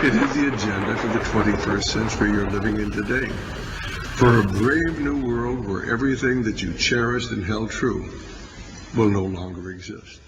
It is the agenda for the 21st century you're living in today. For a brave new world where everything that you cherished and held true will no longer exist.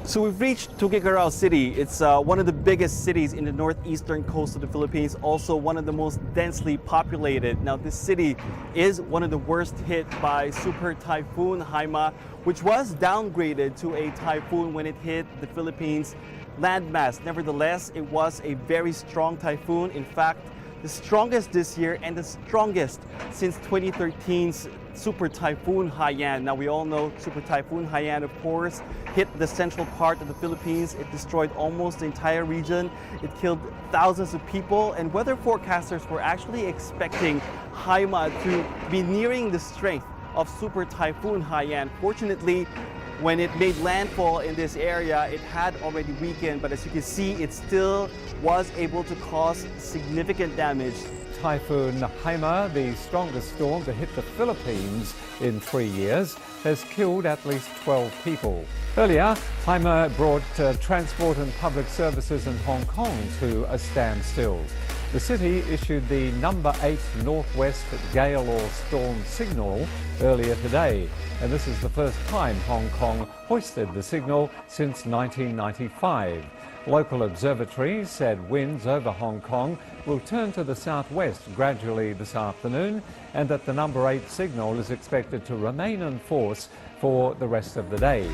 So we've reached Tuguegarao City. It's one of the biggest cities in the northeastern coast of the Philippines, also one of the most densely populated. Now, this city is one of the worst hit by Super Typhoon Haima, which was downgraded to a typhoon when it hit the Philippines landmass. Nevertheless, it was a very strong typhoon. In fact, the strongest this year and the strongest since 2013's Super Typhoon Haiyan. Now, we all know Super Typhoon Haiyan, of course, hit the central part of the Philippines. It destroyed almost the entire region. It killed thousands of people, and weather forecasters were actually expecting Haima to be nearing the strength of Super Typhoon Haiyan. Fortunately, when it made landfall in this area, it had already weakened, but as you can see, it still was able to cause significant damage. Typhoon Haima, the strongest storm to hit the Philippines in 3 years, has killed at least 12 people. Earlier, Haima brought transport and public services in Hong Kong to a standstill. The city issued the number 8 northwest gale or storm signal earlier today, and this is the first time Hong Kong hoisted the signal since 1995. Local observatories said winds over Hong Kong will turn to the southwest gradually this afternoon, and that the number 8 signal is expected to remain in force for the rest of the day.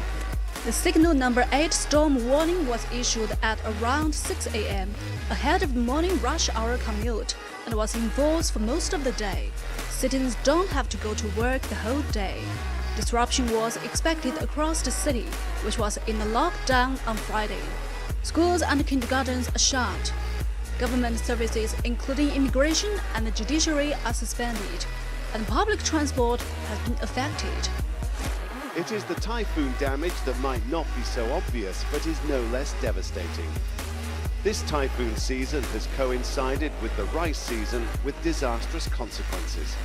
The signal number 8 storm warning was issued at around 6 a.m. ahead of the morning rush hour commute and was in force for most of the day. Citizens don't have to go to work the whole day. Disruption was expected across the city, which was in a lockdown on Friday. Schools and kindergartens are shut. Government services, including immigration and the judiciary, are suspended, and public transport has been affected. It is the typhoon damage that might not be so obvious, but is no less devastating. This typhoon season has coincided with the rice season with disastrous consequences.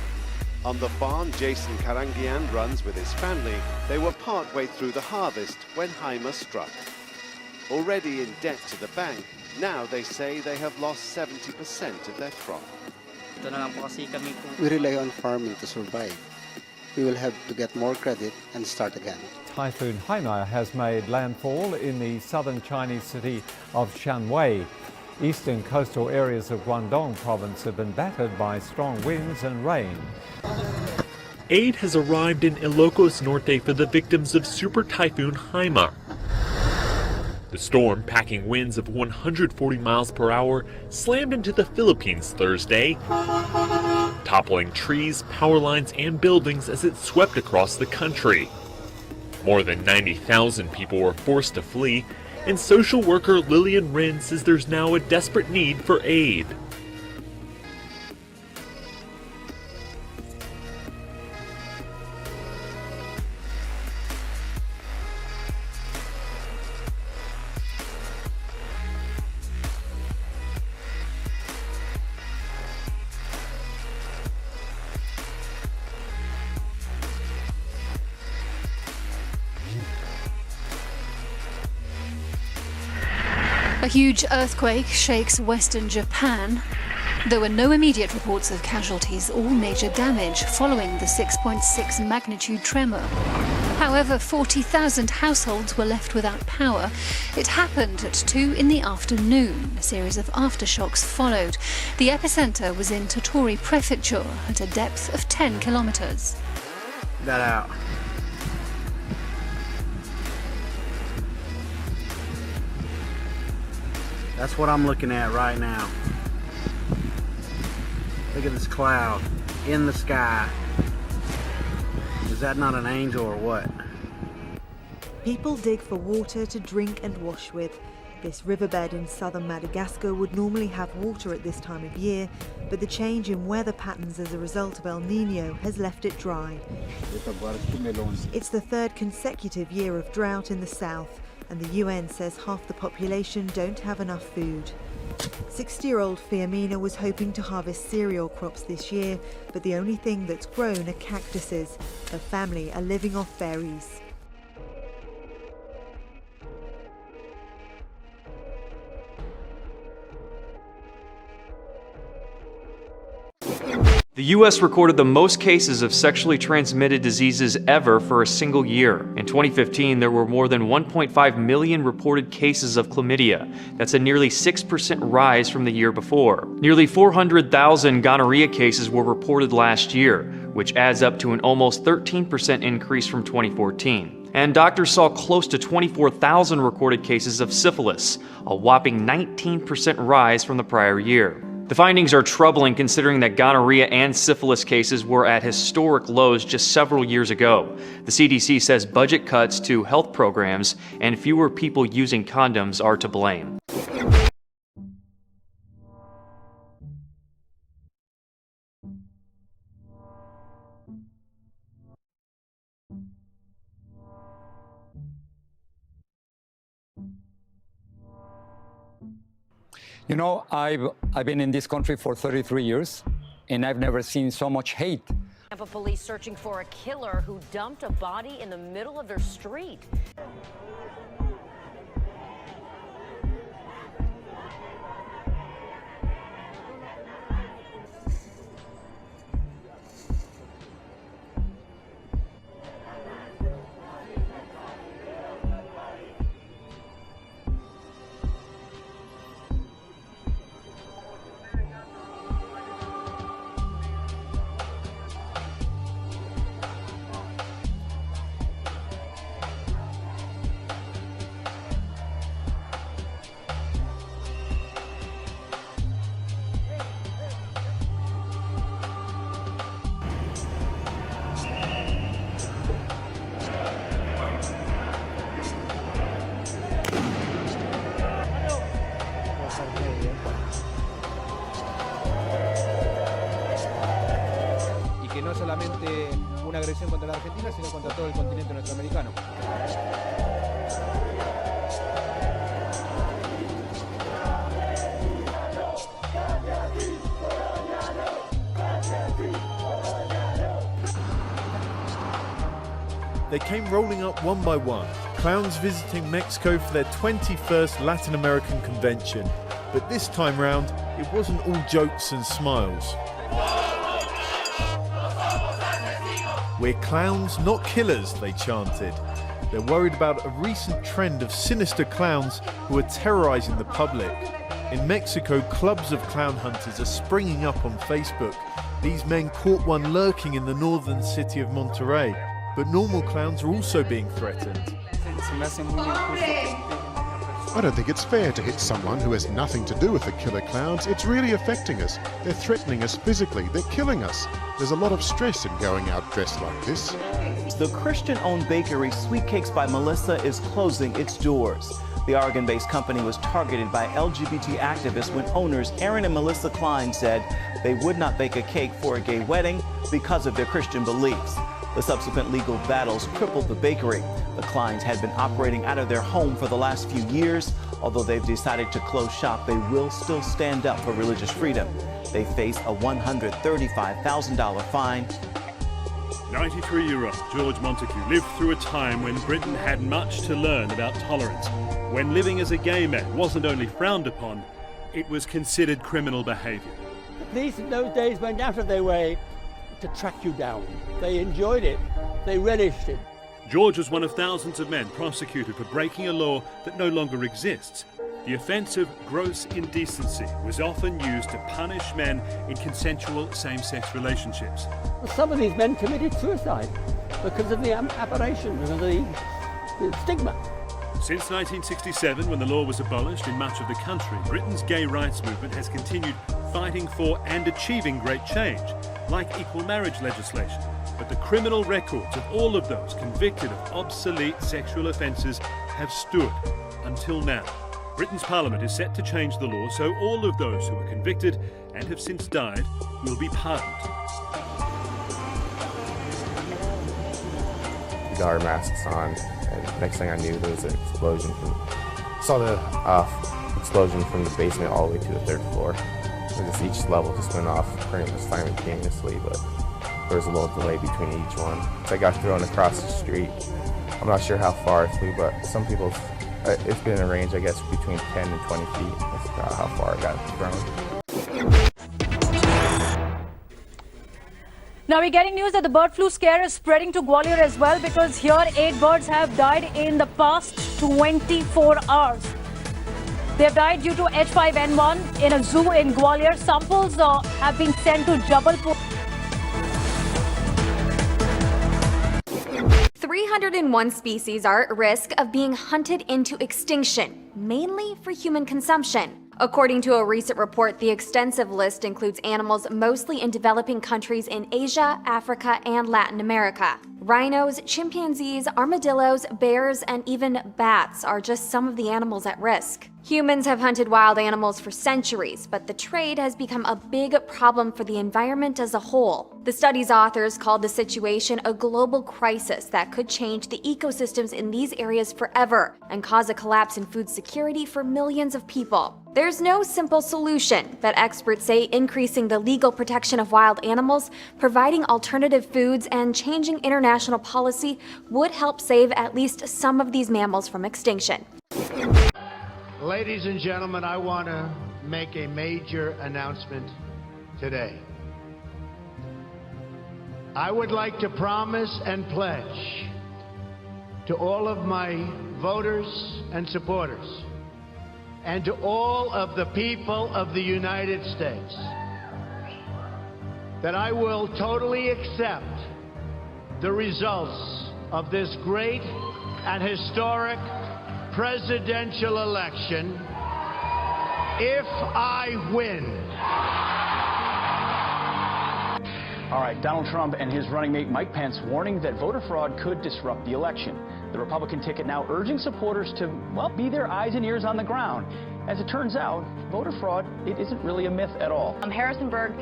On the farm Jason Karangian runs with his family, they were partway through the harvest when Haima struck. Already in debt to the bank, now they say they have lost 70% of their crop. We rely on farming to survive. We will have to get more credit and start again. Typhoon Haima has made landfall in the southern Chinese city of Shanwei. Eastern coastal areas of Guangdong province have been battered by strong winds and rain. Aid has arrived in Ilocos Norte for the victims of Super Typhoon Haima. The storm, packing winds of 140 miles per hour, slammed into the Philippines Thursday, toppling trees, power lines, and buildings as it swept across the country. More than 90,000 people were forced to flee, and social worker Lillian Rin says there's now a desperate need for aid. A huge earthquake shakes western Japan. There were no immediate reports of casualties or major damage following the 6.6 magnitude tremor. However, 40,000 households were left without power. It happened at 2 in the afternoon. A series of aftershocks followed. The epicenter was in Tottori Prefecture at a depth of 10 kilometers. That out. That's what I'm looking at right now. Look at this cloud in the sky. Is that not an angel or what? People dig for water to drink and wash with. This riverbed in southern Madagascar would normally have water at this time of year, but the change in weather patterns as a result of El Nino has left it dry. It's the third consecutive year of drought in the south, and the UN says half the population don't have enough food. 60-year-old Fiamina was hoping to harvest cereal crops this year, but the only thing that's grown are cactuses. Her family are living off berries. The U.S. recorded the most cases of sexually transmitted diseases ever for a single year. In 2015, there were more than 1.5 million reported cases of chlamydia. That's a nearly 6% rise from the year before. Nearly 400,000 gonorrhea cases were reported last year, which adds up to an almost 13% increase from 2014. And doctors saw close to 24,000 recorded cases of syphilis, a whopping 19% rise from the prior year. The findings are troubling considering that gonorrhea and syphilis cases were at historic lows just several years ago. The CDC says budget cuts to health programs and fewer people using condoms are to blame. You know, I've been in this country for 33 years, and I've never seen so much hate. Tampa police searching for a killer who dumped a body in the middle of their street. Que no solamente una agresión contra la Argentina, sino contra todo el continente norteamericano. They came rolling up one by one, clowns visiting Mexico for their 21st Latin American convention. But this time round, it wasn't all jokes and smiles. "We're clowns, not killers," they chanted. They're worried about a recent trend of sinister clowns who are terrorizing the public. In Mexico, clubs of clown hunters are springing up on Facebook. These men caught one lurking in the northern city of Monterrey. But normal clowns are also being threatened. I don't think it's fair to hit someone who has nothing to do with the killer clowns. It's really affecting us. They're threatening us physically. They're killing us. There's a lot of stress in going out dressed like this. The Christian-owned bakery Sweet Cakes by Melissa is closing its doors. The Oregon-based company was targeted by LGBT activists when owners Aaron and Melissa Klein said they would not bake a cake for a gay wedding because of their Christian beliefs. The subsequent legal battles crippled the bakery. The Kleins had been operating out of their home for the last few years. Although they've decided to close shop, they will still stand up for religious freedom. They face a $135,000 fine. 93-year-old George Montague lived through a time when Britain had much to learn about tolerance, when living as a gay man wasn't only frowned upon, it was considered criminal behaviour. The police in those days went out of their way to track you down. They enjoyed it. They relished it. George was one of thousands of men prosecuted for breaking a law that no longer exists. The offence of gross indecency was often used to punish men in consensual same-sex relationships. Some of these men committed suicide because of the aberration, because of the stigma. Since 1967, when the law was abolished in much of the country, Britain's gay rights movement has continued fighting for and achieving great change, like equal marriage legislation. But the criminal records of all of those convicted of obsolete sexual offences have stood until now. Britain's Parliament is set to change the law so all of those who were convicted and have since died will be pardoned. We got our masks on, and next thing I knew, there was an explosion. Saw the explosion from the basement all the way to the third floor. Each level just went off pretty much simultaneously, but there was a little delay between each one. So I got thrown across the street. I'm not sure how far I flew, but some people, it's been a range, I guess, between 10 and 20 feet. That's how far I got thrown. Now we're getting news that the bird flu scare is spreading to Gwalior as well, because here 8 birds have died in the past 24 hours. They have died due to H5N1 in a zoo in Gwalior. Samples have been sent to Jabalpur. 301 species are at risk of being hunted into extinction, mainly for human consumption. According to a recent report, the extensive list includes animals mostly in developing countries in Asia, Africa, and Latin America. Rhinos, chimpanzees, armadillos, bears, and even bats are just some of the animals at risk. Humans have hunted wild animals for centuries, but the trade has become a big problem for the environment as a whole. The study's authors called the situation a global crisis that could change the ecosystems in these areas forever and cause a collapse in food security for millions of people. There's no simple solution, but experts say increasing the legal protection of wild animals, providing alternative foods, and changing international policy would help save at least some of these mammals from extinction. Ladies and gentlemen, I want to make a major announcement today. I would like to promise and pledge to all of my voters and supporters, and to all of the people of the United States, that I will totally accept the results of this great and historic presidential election if I win. All right, Donald Trump and his running mate Mike Pence warning that voter fraud could disrupt the election. The Republican ticket now urging supporters to, well, be their eyes and ears on the ground. As it turns out, voter fraud, it isn't really a myth at all. Harrisonburg,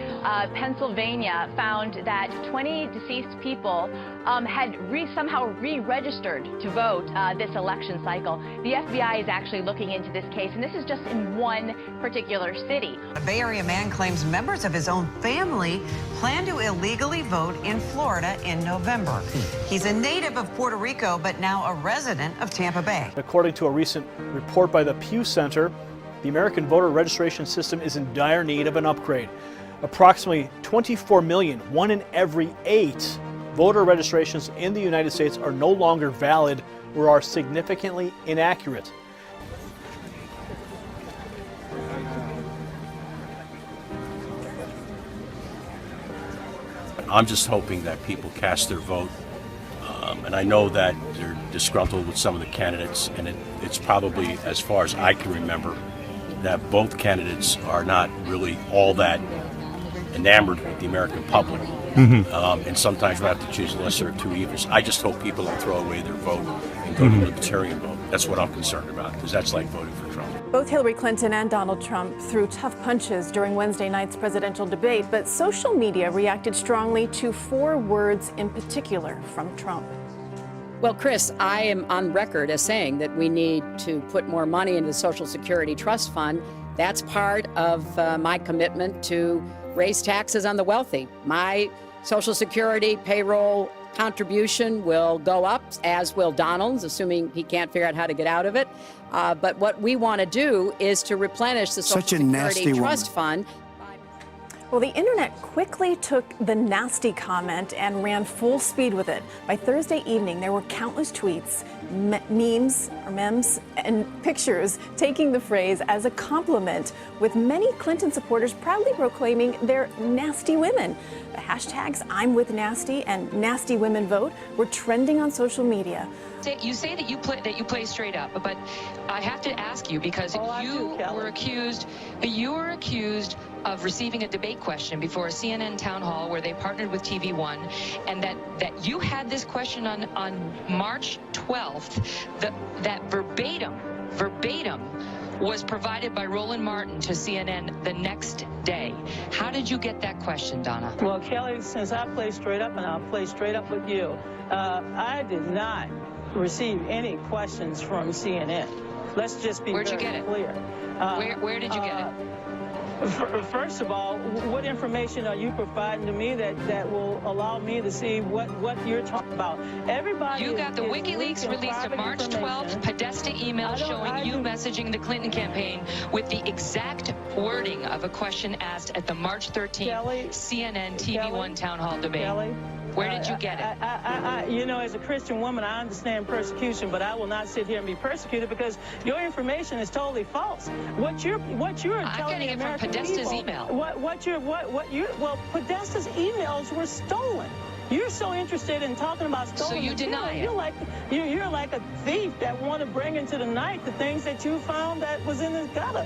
Pennsylvania found that 20 deceased people had somehow re-registered to vote this election cycle. The FBI is actually looking into this case, and this is just in one particular city. A Bay Area man claims members of his own family plan to illegally vote in Florida in November. He's a native of Puerto Rico, but now a resident of Tampa Bay. According to a recent report by the Pew Center, the American voter registration system is in dire need of an upgrade. Approximately 24 million, 1 in every 8 voter registrations in the United States are no longer valid or are significantly inaccurate. I'm just hoping that people cast their vote. And I know that they're disgruntled with some of the candidates, and it's probably, as far as I can remember, that both candidates are not really all that enamored with the American public. And sometimes we have to choose the lesser of two evils. I just hope people don't throw away their vote and go to the libertarian vote. That's what I'm concerned about, because that's like voting for Trump. Both Hillary Clinton and Donald Trump threw tough punches during Wednesday night's presidential debate, but social media reacted strongly to 4 words in particular from Trump. Well, Chris, I am on record as saying that we need to put more money into the Social Security Trust Fund. That's part of my commitment to raise taxes on the wealthy. My Social Security payroll contribution will go up, as will Donald's, assuming he can't figure out how to get out of it. But what we want to do is to replenish the Social Security Trust Fund. Well, the internet quickly took the nasty comment and ran full speed with it. By Thursday evening, there were countless tweets, memes, and pictures taking the phrase as a compliment, with many Clinton supporters proudly proclaiming they're nasty women. The hashtags I'm-with-nasty and nasty women vote were trending on social media. You say that you play straight up, but I have to ask you, because you were accused of receiving a debate question before a CNN town hall where they partnered with TV One, and that you had this question on March 12th, that verbatim was provided by Roland Martin to CNN the next day. How did you get that question, Donna? Well, Kelly, since I play straight up, and I'll play straight up with you, I did not receive any questions from CNN. Let's just be very clear. Where did you get it? First of all, what information are you providing to me that will allow me to see what you're talking about? Everybody. You got the WikiLeaks released a March 12th Podesta email showing you messaging the Clinton campaign with the exact wording of a question asked at the March 13th CNN TV1 town hall debate. Where did you get it? You know, as a Christian woman, I understand persecution, but I will not sit here and be persecuted because your information is totally false. What you're telling getting the it from American Podesta's people, email. Well, Podesta's emails were stolen. You're so interested in talking about stolen So you material. deny it? You're like a thief that want to bring into the night the things that you found that was in the gutter.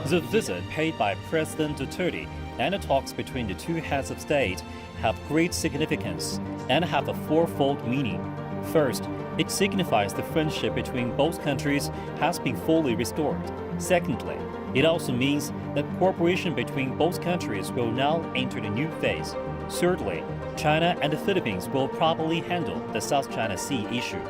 The visit paid by President Duterte and the talks between the two heads of state have great significance and have a fourfold meaning. First, it signifies the friendship between both countries has been fully restored. Secondly, it also means that cooperation between both countries will now enter the new phase. Thirdly, China and the Philippines will properly handle the South China Sea issue.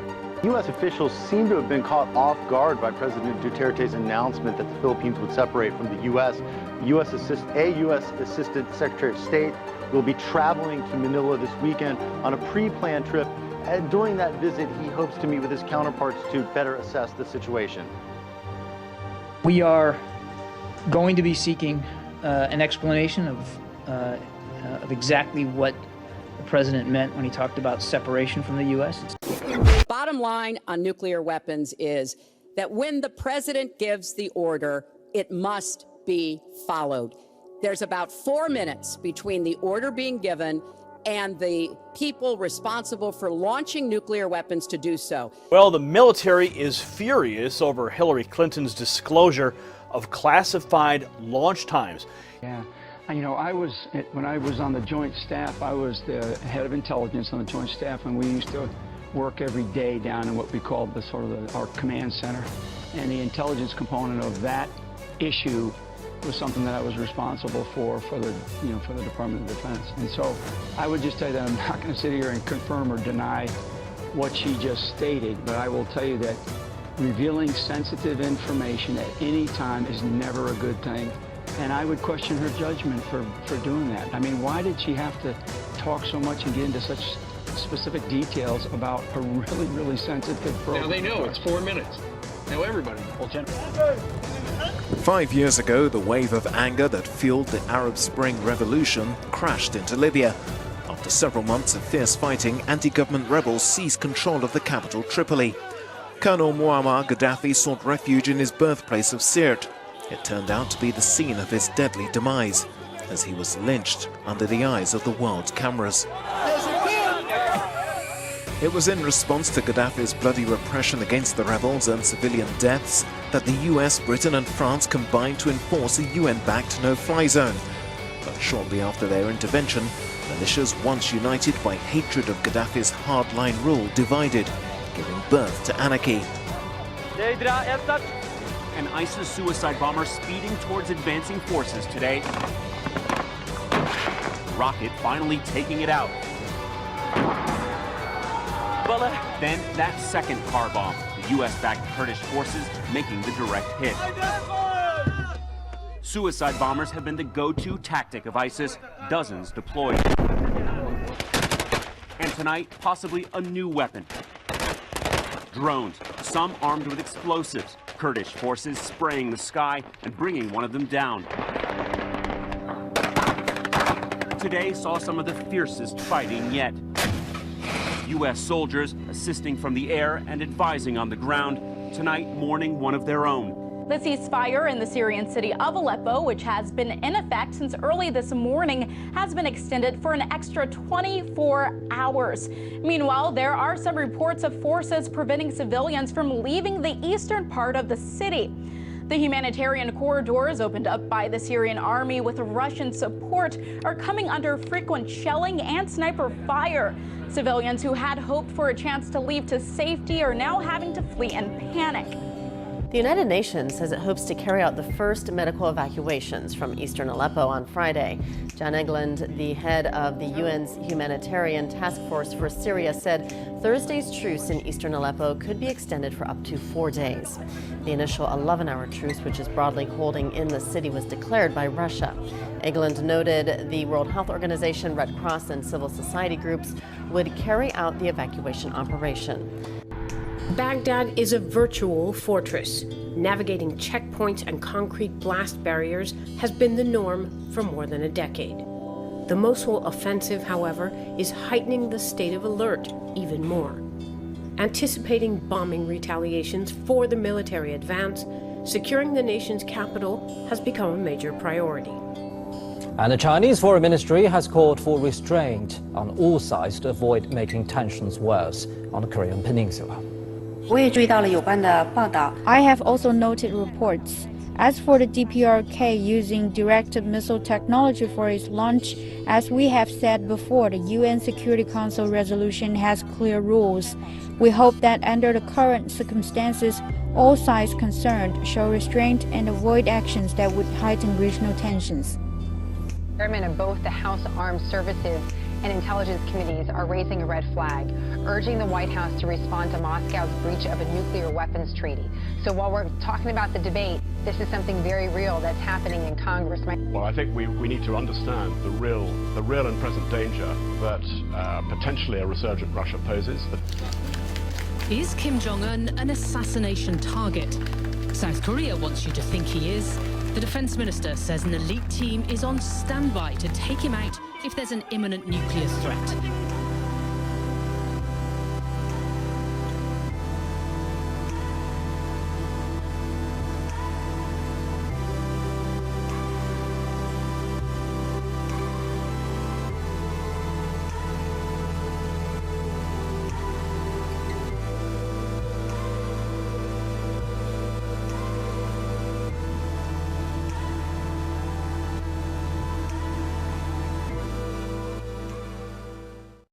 U.S. officials seem to have been caught off guard by President Duterte's announcement that the Philippines would separate from the U.S. A U.S. Assistant Secretary of State will be traveling to Manila this weekend on a pre-planned trip. And during that visit, he hopes to meet with his counterparts to better assess the situation. We are going to be seeking an explanation of exactly what the president meant when he talked about separation from the U.S. Bottom line on nuclear weapons is that when the president gives the order, it must be followed. There's about 4 minutes between the order being given and the people responsible for launching nuclear weapons to do so. Well, the military is furious over Hillary Clinton's disclosure of classified launch times. Yeah. You know, when I was on the Joint Staff, I was the head of intelligence on the Joint Staff, and we used to work every day down in what we called our command center. And the intelligence component of that issue was something that I was responsible for the Department of Defense. And so I would just tell you that I'm not going to sit here and confirm or deny what she just stated, but I will tell you that revealing sensitive information at any time is never a good thing. And I would question her judgment for doing that. I mean, why did she have to talk so much and get into such specific details about a really, really sensitive program? Now they know it's 4 minutes. Now everybody knows. 5 years ago, the wave of anger that fueled the Arab Spring Revolution crashed into Libya. After several months of fierce fighting, anti-government rebels seized control of the capital, Tripoli. Colonel Muammar Gaddafi sought refuge in his birthplace of Sirte. It turned out to be the scene of his deadly demise, as he was lynched under the eyes of the world's cameras. It was in response to Gaddafi's bloody repression against the rebels and civilian deaths that the US, Britain and France combined to enforce a UN-backed no-fly zone. But shortly after their intervention, militias once united by hatred of Gaddafi's hardline rule divided, giving birth to anarchy. An ISIS suicide bomber speeding towards advancing forces today. Rocket finally taking it out. Then that second car bomb, the US-backed Kurdish forces making the direct hit. Suicide bombers have been the go-to tactic of ISIS, dozens deployed. And tonight, possibly a new weapon. Drones, some armed with explosives. Kurdish forces spraying the sky and bringing one of them down. Today saw some of the fiercest fighting yet. U.S. soldiers assisting from the air and advising on the ground, tonight mourning one of their own. The ceasefire in the Syrian city of Aleppo, which has been in effect since early this morning, has been extended for an extra 24 hours. Meanwhile, there are some reports of forces preventing civilians from leaving the eastern part of the city. The humanitarian corridors opened up by the Syrian army with Russian support are coming under frequent shelling and sniper fire. Civilians who had hoped for a chance to leave to safety are now having to flee in panic. The United Nations says it hopes to carry out the first medical evacuations from eastern Aleppo on Friday. Jan Egeland, the head of the UN's Humanitarian Task Force for Syria, said Thursday's truce in eastern Aleppo could be extended for up to 4 days. The initial 11-hour truce, which is broadly holding in the city, was declared by Russia. Egeland noted the World Health Organization, Red Cross, and civil society groups would carry out the evacuation operation. Baghdad is a virtual fortress. Navigating checkpoints and concrete blast barriers has been the norm for more than a decade. The Mosul offensive, however, is heightening the state of alert even more. Anticipating bombing retaliations for the military advance, securing the nation's capital has become a major priority. And the Chinese Foreign Ministry has called for restraint on all sides to avoid making tensions worse on the Korean Peninsula. I have also noted reports. As for the DPRK using direct missile technology for its launch, as we have said before, the UN Security Council resolution has clear rules. We hope that under the current circumstances, all sides concerned show restraint and avoid actions that would heighten regional tensions. Chairmen of both the House Armed Services and Intelligence Committees are raising a red flag, urging the White House to respond to Moscow's breach of a nuclear weapons treaty. So while we're talking about the debate, this is something very real that's happening in Congress. Well, I think we need to understand the real and present danger that potentially a resurgent Russia poses. Is Kim Jong-un an assassination target? South Korea wants you to think he is. The defense minister says an elite team is on standby to take him out if there's an imminent nuclear threat.